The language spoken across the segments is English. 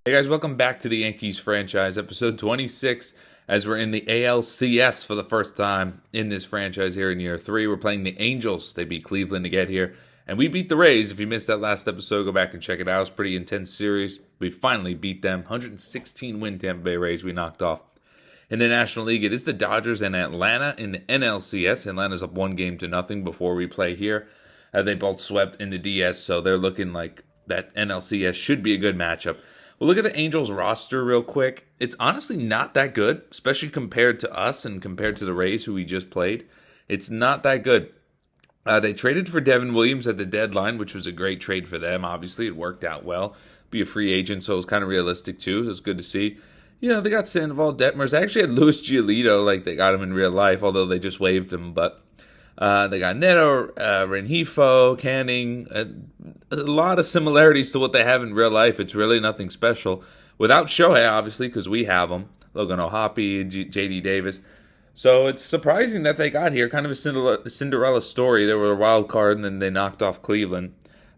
Hey guys, welcome back to the Yankees franchise, episode 26, as we're in the ALCS for the first time in this franchise here in year 3. We're playing the Angels. They beat Cleveland to get here, and we beat the Rays. If you missed that last episode, go back and check it out. It was a pretty intense series. We finally beat them. 116-win Tampa Bay Rays we knocked off. In the National League, it is the Dodgers and Atlanta in the NLCS. Atlanta's up 1-0 before we play here. They both swept in the DS, so they're looking like that NLCS should be a good matchup. We'll look at the Angels roster real quick. It's honestly not that good, especially compared to us and compared to the Rays who we just played. It's not that good. They traded for Devin Williams at the deadline, which was a great trade for them. Obviously, it worked out well. Be a free agent, so it was kind of realistic too. It was good to see. You know, they got Sandoval, Detmers. They actually had Luis Giolito, like they got him in real life, although they just waived him. But they got Neto, Rengifo, Canning. A lot of similarities to what they have in real life. It's really nothing special. Without Shohei, obviously, because we have him. Logan O'Hoppe, J.D. Davis. So it's surprising that they got here. Kind of a Cinderella story. They were a wild card, and then they knocked off Cleveland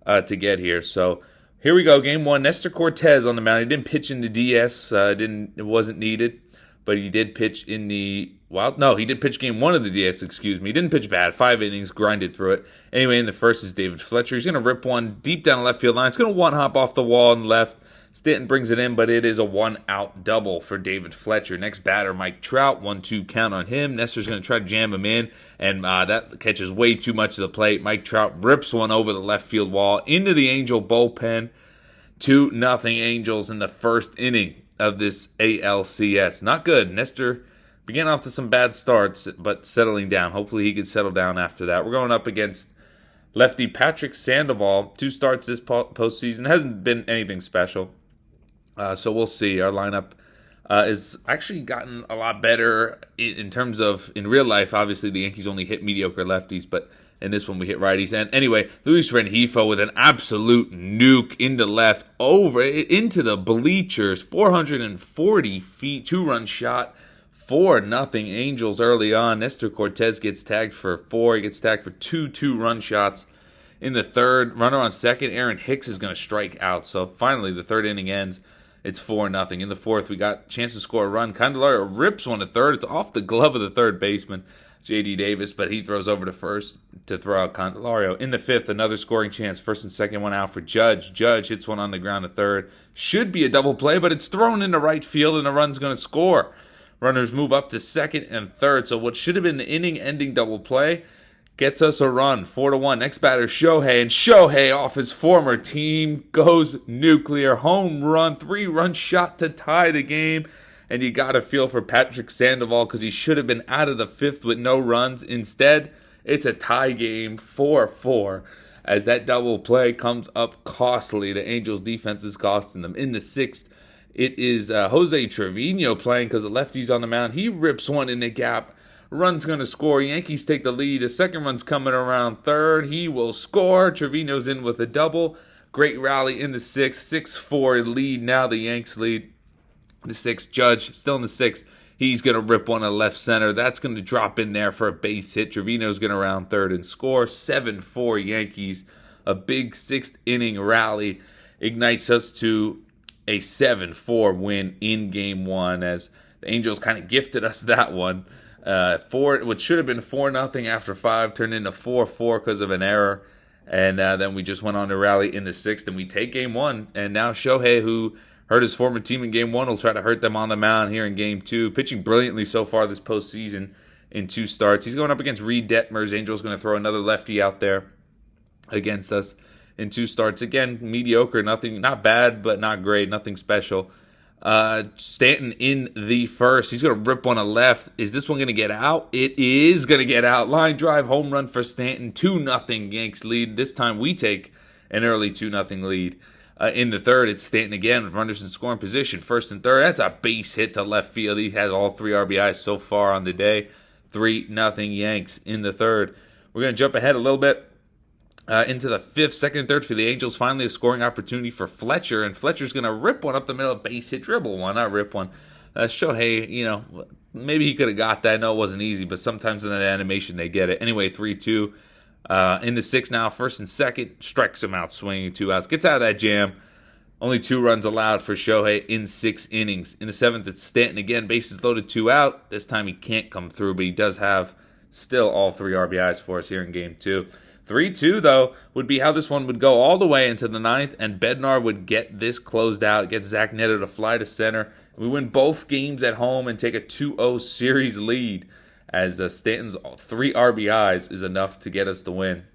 to get here. So here we go. Game 1. Nestor Cortez on the mound. He didn't pitch in the DS. It wasn't needed. But he did pitch in the... Well, no, he did pitch game 1 of the DS, excuse me. He didn't pitch bad. 5 innings, grinded through it. Anyway, in the first is David Fletcher. He's going to rip one deep down the left field line. It's going to one-hop off the wall on the left. Stanton brings it in, but it is a one-out double for David Fletcher. Next batter, Mike Trout. 1-2 count on him. Nestor's going to try to jam him in, and that catches way too much of the plate. Mike Trout rips one over the left field wall into the Angel bullpen. 2-0 Angels in the first inning of this ALCS. Not good. Nestor began off to some bad starts, but settling down. Hopefully he could settle down after that. We're going up against lefty Patrick Sandoval. 2 starts this postseason. Hasn't been anything special. So we'll see. Our lineup is actually gotten a lot better in terms of, in real life, obviously the Yankees only hit mediocre lefties, but in this one we hit righties. And anyway, Luis Rengifo with an absolute nuke into left, over into the bleachers, 440 feet, 2-run shot. 4-0 Angels early on. Nestor Cortez gets tagged for 4. He gets tagged for 2 2-run shots. In the third, runner on second, Aaron Hicks is going to strike out. So finally, the third inning ends. It's 4-0. In the fourth, we got a chance to score a run. Candelario rips one to third. It's off the glove of the third baseman, J.D. Davis, but he throws over to first to throw out Candelario. In the fifth, another scoring chance. First and second one out for Judge. Judge hits one on the ground to third. Should be a double play, but it's thrown into right field, and the run's going to score. Runners move up to second and third. So what should have been an inning-ending double play gets us a run, 4-1. Next batter, Shohei. And Shohei, off his former team, goes nuclear. Home run, 3-run shot to tie the game. And you got to feel for Patrick Sandoval because he should have been out of the fifth with no runs. Instead, it's a tie game, 4-4. As that double play comes up costly. The Angels' defense is costing them. In the sixth, it is Jose Trevino playing because the lefty's on the mound. He rips one in the gap. Run's going to score. Yankees take the lead. The second run's coming around third. He will score. Trevino's in with a double. Great rally in the sixth. 6-4 lead. Now the Yanks lead. The sixth, Judge still in the sixth. He's going to rip one to left center. That's going to drop in there for a base hit. Trevino's going to round third and score. 7-4 Yankees. A big sixth inning rally ignites us to a 7-4 win in game 1 as the Angels kind of gifted us that one. What should have been 4-0 after 5 turned into 4-4 because of an error. And then we just went on to rally in the 6th and we take game 1. And now Shohei, who hurt his former team in game 1, will try to hurt them on the mound here in game 2. Pitching brilliantly so far this postseason in 2 starts. He's going up against Reed Detmers. Angels going to throw another lefty out there against us. In 2 starts. Again, mediocre, nothing, not bad, but not great, nothing special. Stanton in the first. He's going to rip one to left. Is this one going to get out? It is going to get out. Line drive, home run for Stanton. 2-0 Yanks lead. This time we take an early 2-0 lead. In the third, it's Stanton again with runners in scoring position. First and third, that's a base hit to left field. He has all 3 RBIs so far on the day. 3-0 Yanks in the third. We're going to jump ahead a little bit. Into the fifth, second and third for the Angels. Finally a scoring opportunity for Fletcher, and Fletcher's going to rip one up the middle, base hit, dribble one, not rip one. Shohei, maybe he could have got that. I know it wasn't easy, but sometimes in that animation they get it. Anyway, 3-2. In the sixth now, first and second, strikes him out swinging 2 outs. Gets out of that jam. Only 2 runs allowed for Shohei in 6 innings. In the 7th, it's Stanton again, bases loaded, 2 out. This time he can't come through, but he does have still all 3 RBIs for us here in Game 2. 3-2, though, would be how this one would go all the way into the 9th, and Bednar would get this closed out, get Zach Neto to fly to center. We win both games at home and take a 2-0 series lead, as Stanton's 3 RBIs is enough to get us the win.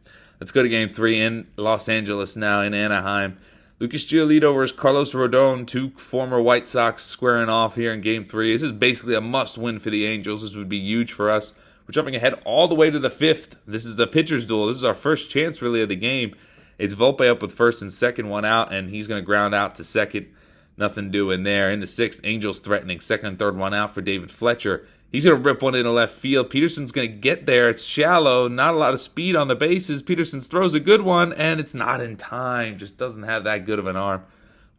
Let's go to Game 3 in Los Angeles now, in Anaheim. Lucas Giolito versus Carlos Rodon, 2 former White Sox squaring off here in Game 3. This is basically a must-win for the Angels. This would be huge for us. We're jumping ahead all the way to the 5th. This is the pitcher's duel. This is our first chance, really, of the game. It's Volpe up with first and second, 1 out, and he's going to ground out to second. Nothing doing there. In the 6th, Angels threatening. Second and third, 1 out for David Fletcher. He's going to rip one into left field. Peterson's going to get there. It's shallow. Not a lot of speed on the bases. Peterson throws a good one, and it's not in time. Just doesn't have that good of an arm.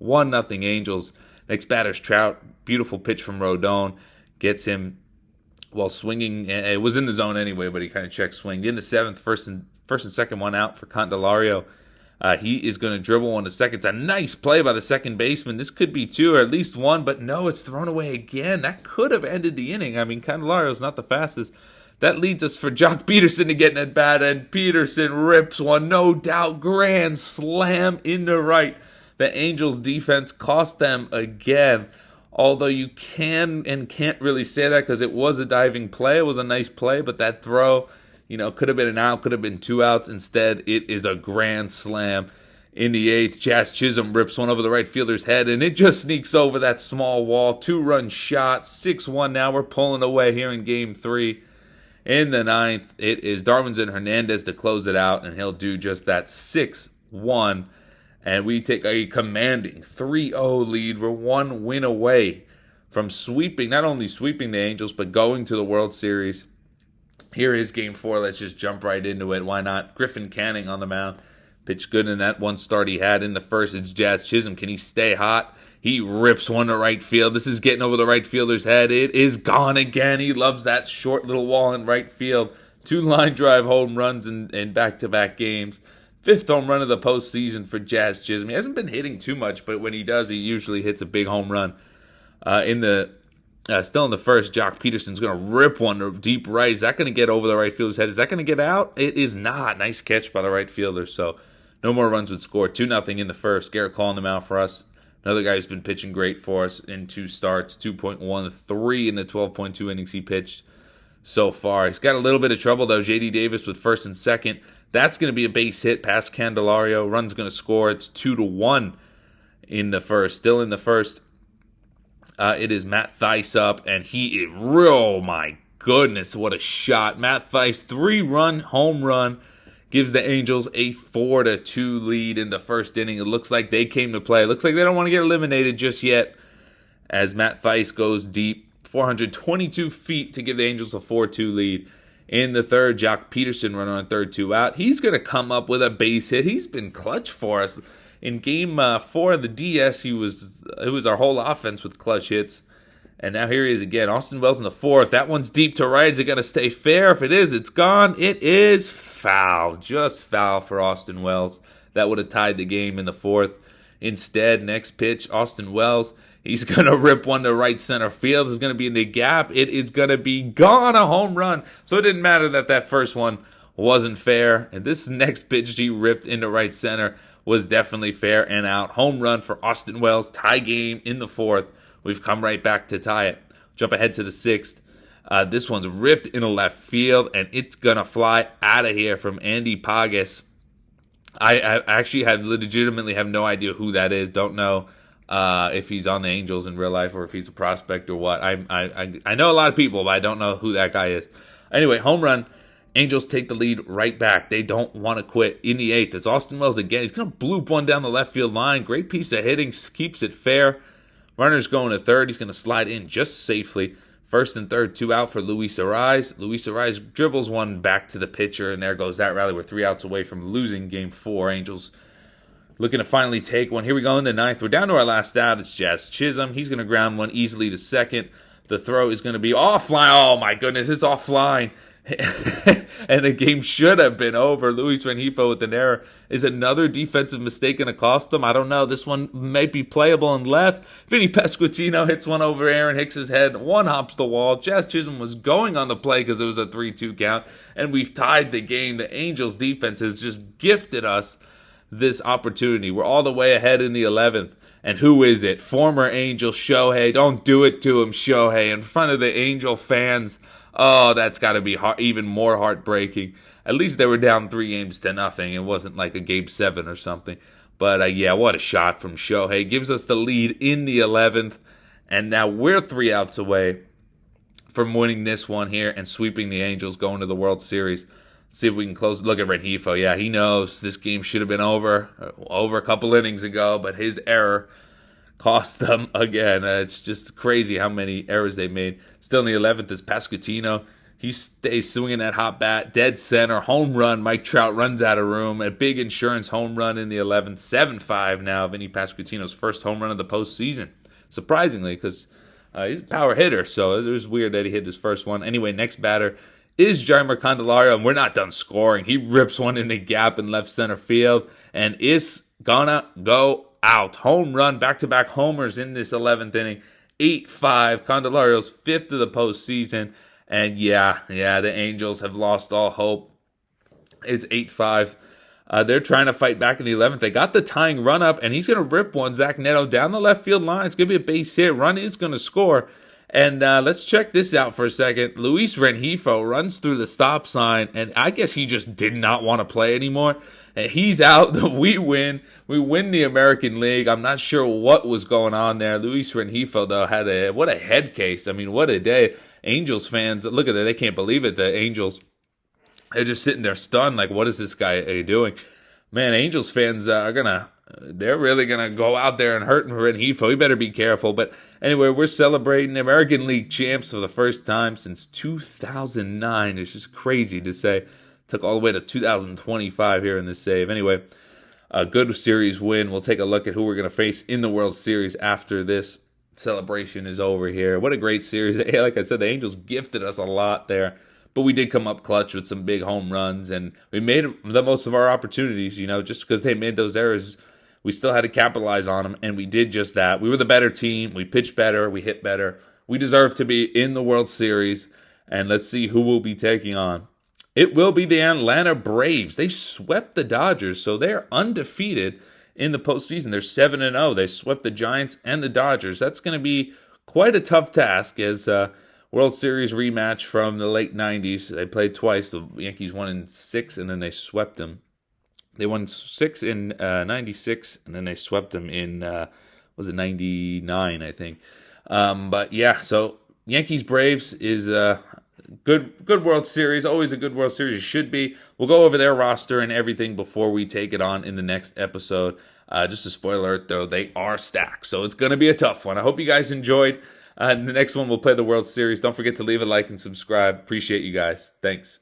1-0 Angels. Next batter's Trout. Beautiful pitch from Rodon. Gets him while swinging. It was in the zone anyway, but he kind of check swinged. In the 7th, first and second, 1 out for Candelario. He is going to dribble one to second. It's a nice play by the second baseman. This could be 2 or at least 1, but no, it's thrown away again. That could have ended the inning. I mean, Candelario's not the fastest. That leads us for Jock Peterson to get an at-bat, and Peterson rips one. No doubt, grand slam into right. The Angels' defense cost them again. Although you can and can't really say that because it was a diving play. It was a nice play, but that throw, could have been an out, could have been 2 outs. Instead, it is a grand slam. In the 8th, Jazz Chisholm rips one over the right fielder's head, and it just sneaks over that small wall. 2-run shot, 6-1 now. We're pulling away here in Game 3. In the 9th, it is Darwinzon Hernandez to close it out, and he'll do just that, 6-1. And we take a commanding 3-0 lead. We're 1 win away from not only sweeping the Angels, but going to the World Series. Here is Game 4. Let's just jump right into it. Why not? Griffin Canning on the mound. Pitched good in that one start he had. In the 1st, it's Jazz Chisholm. Can he stay hot? He rips one to right field. This is getting over the right fielder's head. It is gone again. He loves that short little wall in right field. 2 line drive home runs in back-to-back games. 5th home run of the postseason for Jazz Chisholm. He hasn't been hitting too much, but when he does, he usually hits a big home run. Still in the 1st, Jock Peterson's going to rip one to deep right. Is that going to get over the right fielder's head? Is that going to get out? It is not. Nice catch by the right fielder. So no more runs would score. 2-0 in the 1st. Garrett calling them out for us. Another guy who's been pitching great for us in 2 starts. 2.13 in the 12.2 innings he pitched so far. He's got a little bit of trouble, though. J.D. Davis with first and second. That's going to be a base hit past Candelario. Run's going to score. It's 2-1 in the 1st. Still in the 1st. It is Matt Thaiss up, and he is oh my goodness, what a shot. Matt Thaiss, 3-run home run, gives the Angels a 4-2 lead in the 1st inning. It looks like they came to play. It looks like they don't want to get eliminated just yet, as Matt Thaiss goes deep, 422 feet to give the Angels a 4-2 lead. In the 3rd, Jock Peterson running on 3rd, 2 out. He's going to come up with a base hit. He's been clutch for us. In Game 4 of the DS, it was our whole offense with clutch hits. And now here he is again. Austin Wells in the 4th. That one's deep to right. Is it going to stay fair? If it is, it's gone. It is foul. Just foul for Austin Wells. That would have tied the game in the 4th. Instead, next pitch, Austin Wells. He's going to rip one to right center field. It's going to be in the gap. It is going to be gone, a home run. So it didn't matter that first one wasn't fair. And this next pitch he ripped into right center was definitely fair and out. Home run for Austin Wells. Tie game in the 4th. We've come right back to tie it. Jump ahead to the 6th. This one's ripped into left field, and it's going to fly out of here from Andy Pagas. I actually legitimately have no idea who that is. Don't know if he's on the Angels in real life or if he's a prospect or what. I know a lot of people, but I don't know who that guy is. Anyway, home run. Angels take the lead right back. They don't want to quit. In the 8th, it's Austin Wells again. He's going to bloop one down the left field line. Great piece of hitting. Keeps it fair. Runner's going to 3rd. He's going to slide in just safely. 1st and 3rd, 2 out for Luis Arraez. Luis Arraez dribbles one back to the pitcher, and there goes that rally. We're 3 outs away from losing Game 4. Angels looking to finally take one. Here we go in the 9th. We're down to our last out. It's Jazz Chisholm. He's going to ground one easily to 2nd. The throw is going to be offline. Oh, my goodness. It's offline. and the game should have been over. Luis Rengifo with an error. Is another defensive mistake going to cost them? I don't know. This one might be playable and left. Vinny Pasquantino hits one over Aaron Hicks's head. One hops the wall. Jazz Chisholm was going on the play because it was a 3-2 count, and we've tied the game. The Angels defense has just gifted us this opportunity. We're all the way ahead in the 11th. And who is it? Former Angel Shohei. Don't do it to him, Shohei, in front of the Angel fans. Oh, that's got to be even more heartbreaking. At least they were down 3-0. It wasn't like a game 7 or something. But yeah, what a shot from Shohei. Gives us the lead in the 11th. And now we're 3 outs away from winning this one here and sweeping the Angels, going to the World Series. Let's see if we can close. Look at Rengifo. Yeah, he knows this game should have been over a couple innings ago, but his error cost them again. It's just crazy how many errors they made. Still in the 11th is Pasquantino. He stays swinging that hot bat. Dead center. Home run. Mike Trout runs out of room. A big insurance home run in the 11th. 7-5 now. Vinny Pasquantino's first home run of the postseason. Surprisingly, because he's a power hitter. So it was weird that he hit his first one. Anyway, next batter is Jeimer Candelario. And we're not done scoring. He rips one in the gap in left center field. And is gonna go out. Home run, back-to-back homers in this 11th inning. 8-5. Candelario's 5th of the postseason. And yeah, the Angels have lost all hope. It's 8-5. They're trying to fight back in the 11th. They got the tying run up, and he's going to rip one, Zach Neto, down the left field line. It's going to be a base hit. Run is going to score. And let's check this out for a second. Luis Rengifo runs through the stop sign, and I guess he just did not want to play anymore. And he's out. We win. We win the American League. I'm not sure what was going on there. Luis Rengifo, though, had what a head case. I mean, what a day. Angels fans, look at that. They can't believe it. The Angels, they're just sitting there stunned. Like, what is this guy doing? Man, Angels fans they're really going to go out there and hurt Rengifo. We better be careful. But anyway, we're celebrating American League champs for the first time since 2009. It's just crazy to say. Took all the way to 2025 here in this save. Anyway, a good series win. We'll take a look at who we're going to face in the World Series after this celebration is over here. What a great series. Like I said, the Angels gifted us a lot there. But we did come up clutch with some big home runs. And we made the most of our opportunities. Just because they made those errors, we still had to capitalize on them. And we did just that. We were the better team. We pitched better. We hit better. We deserve to be in the World Series. And let's see who we'll be taking on. It will be the Atlanta Braves. They swept the Dodgers, so they're undefeated in the postseason. They're 7-0. They swept the Giants and the Dodgers. That's going to be quite a tough task as World Series rematch from the late 90s. They played twice. The Yankees won in 6, and then they swept them. They won 6 in 96, and then they swept them in, 99, I think. But yeah, so Yankees-Braves is good World Series. Always a good World Series. It should be. We'll go over their roster and everything before we take it on in the next episode. Just a spoiler alert, though, they are stacked. So it's going to be a tough one. I hope you guys enjoyed. In the next one, we'll play the World Series. Don't forget to leave a like and subscribe. Appreciate you guys. Thanks.